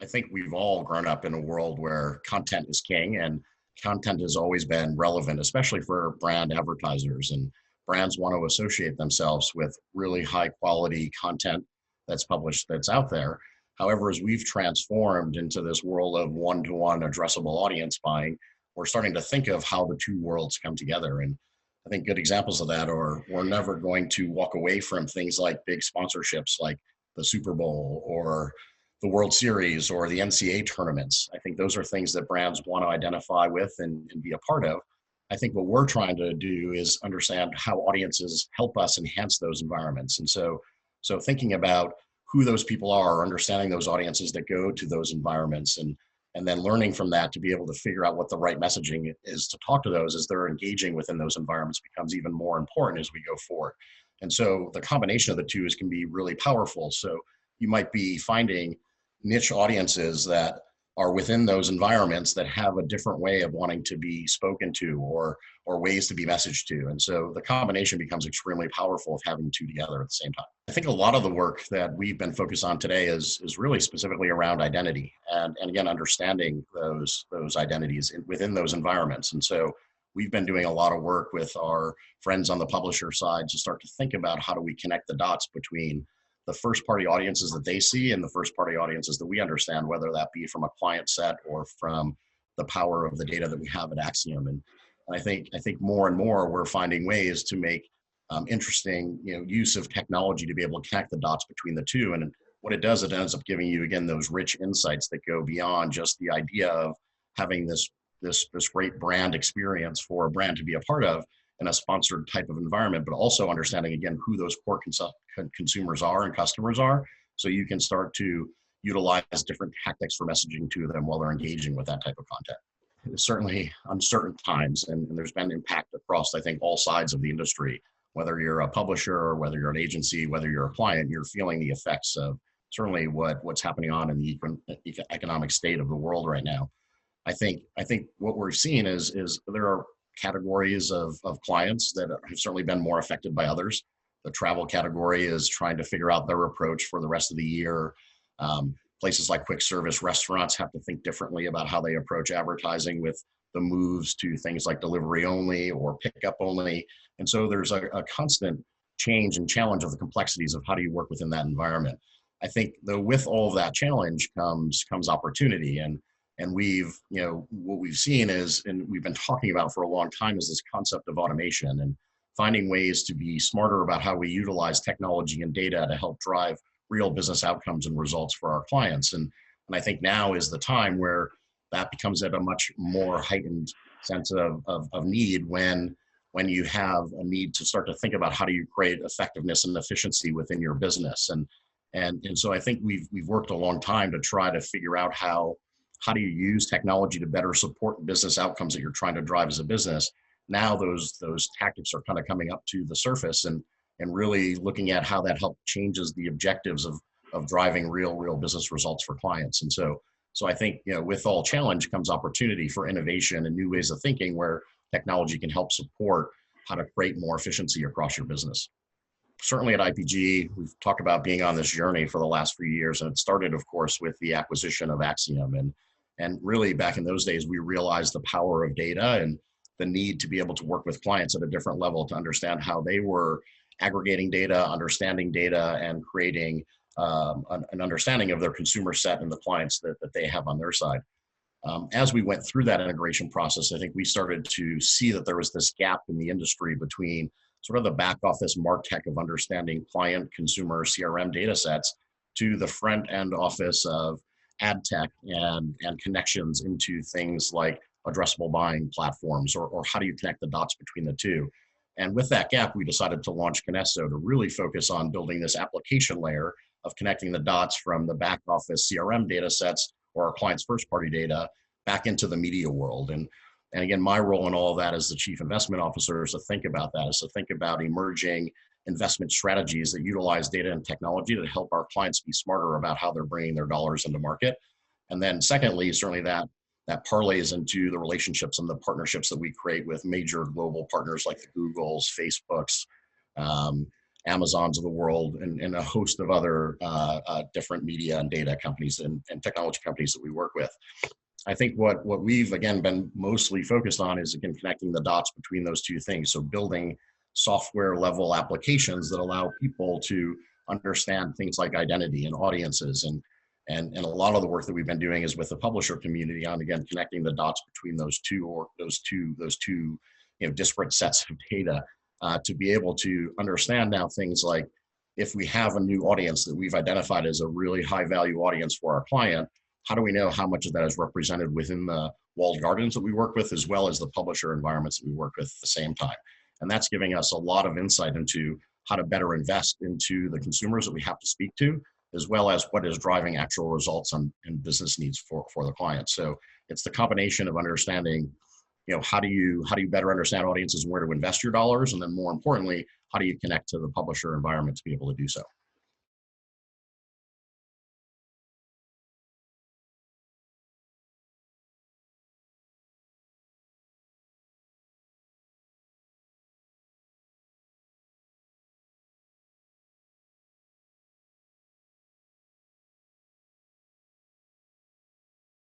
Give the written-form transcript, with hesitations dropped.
I think we've all grown up in a world where content is king, and content has always been relevant, especially for brand advertisers. And brands want to associate themselves with really high quality content that's published, that's out there. However, as we've transformed into this world of one-to-one addressable audience buying, we're starting to think of how the two worlds come together. And I think good examples of that are we're never going to walk away from things like big sponsorships like the Super Bowl or the World Series or the NCAA tournaments. I think those are things that brands want to identify with and be a part of. I think what we're trying to do is understand how audiences help us enhance those environments. And so thinking about who those people are, understanding those audiences that go to those environments, and then learning from that to be able to figure out what the right messaging is to talk to those as they're engaging within those environments becomes even more important as we go forward. And so the combination of the two can be really powerful. So you might be finding niche audiences that are within those environments that have a different way of wanting to be spoken to or ways to be messaged to. And so the combination becomes extremely powerful of having two together at the same time. I think a lot of the work that we've been focused on today is really specifically around identity and again, understanding those identities within those environments. And so we've been doing a lot of work with our friends on the publisher side to start to think about how do we connect the dots between the first party audiences that they see and the first party audiences that we understand, whether that be from a client set or from the power of the data that we have at Acxiom. And I think more and more we're finding ways to make interesting use of technology to be able to connect the dots between the two. And what it does, it ends up giving you, again, those rich insights that go beyond just the idea of having this great brand experience for a brand to be a part of in a sponsored type of environment, but also understanding, again, who those core consumers are and customers are, so you can start to utilize different tactics for messaging to them while they're engaging with that type of content. It's certainly uncertain times, and there's been impact across, I think, all sides of the industry. Whether you're a publisher, or whether you're an agency, whether you're a client, you're feeling the effects of certainly what's happening on in the economic state of the world right now. I think what we're seeing is there are categories of clients that have certainly been more affected by others. The travel category is trying to figure out their approach for the rest of the year. Places like quick service restaurants have to think differently about how they approach advertising with the moves to things like delivery only or pickup only. And so there's a constant change and challenge of the complexities of how do you work within that environment. I think though with all of that challenge comes opportunity. And we've, what we've seen is, and we've been talking about for a long time, is this concept of automation and finding ways to be smarter about how we utilize technology and data to help drive real business outcomes and results for our clients. And I think now is the time where that becomes at a much more heightened sense of need when you have a need to start to think about how do you create effectiveness and efficiency within your business. And so I think we've worked a long time to try to figure out how do you use technology to better support business outcomes that you're trying to drive as a business. Now those tactics are kind of coming up to the surface and really looking at how that changes the objectives of driving real business results for clients. And so I think, with all challenge comes opportunity for innovation and new ways of thinking where technology can help support how to create more efficiency across your business. Certainly at IPG, we've talked about being on this journey for the last few years, and it started, of course, with the acquisition of Acxiom. And really back in those days, we realized the power of data and the need to be able to work with clients at a different level to understand how they were aggregating data, understanding data, and creating an understanding of their consumer set and the clients that they have on their side. As we went through that integration process, I think we started to see that there was this gap in the industry between sort of the back office MarTech of understanding client, consumer, CRM data sets to the front end office of ad tech and connections into things like addressable buying platforms or how do you connect the dots between the two. And with that gap, we decided to launch Kinesso to really focus on building this application layer of connecting the dots from the back office CRM data sets or our clients' first party data back into the media world. And again, my role in all of that as the chief investment officer is to think about that, is to think about emerging investment strategies that utilize data and technology to help our clients be smarter about how they're bringing their dollars into market. And then secondly, certainly that parlays into the relationships and the partnerships that we create with major global partners like the Googles, Facebooks, Amazons of the world, and a host of other different media and data companies and technology companies that we work with. I think what we've, again, been mostly focused on is, again, connecting the dots between those two things. So building software level applications that allow people to understand things like identity and audiences. And a lot of the work that we've been doing is with the publisher community on, again, connecting the dots between those two disparate sets of data to be able to understand now things like, if we have a new audience that we've identified as a really high value audience for our client, how do we know how much of that is represented within the walled gardens that we work with, as well as the publisher environments that we work with at the same time? And that's giving us a lot of insight into how to better invest into the consumers that we have to speak to, as well as what is driving actual results and business needs for the client. So it's the combination of understanding, how do you better understand audiences and where to invest your dollars, and then more importantly, how do you connect to the publisher environment to be able to do so?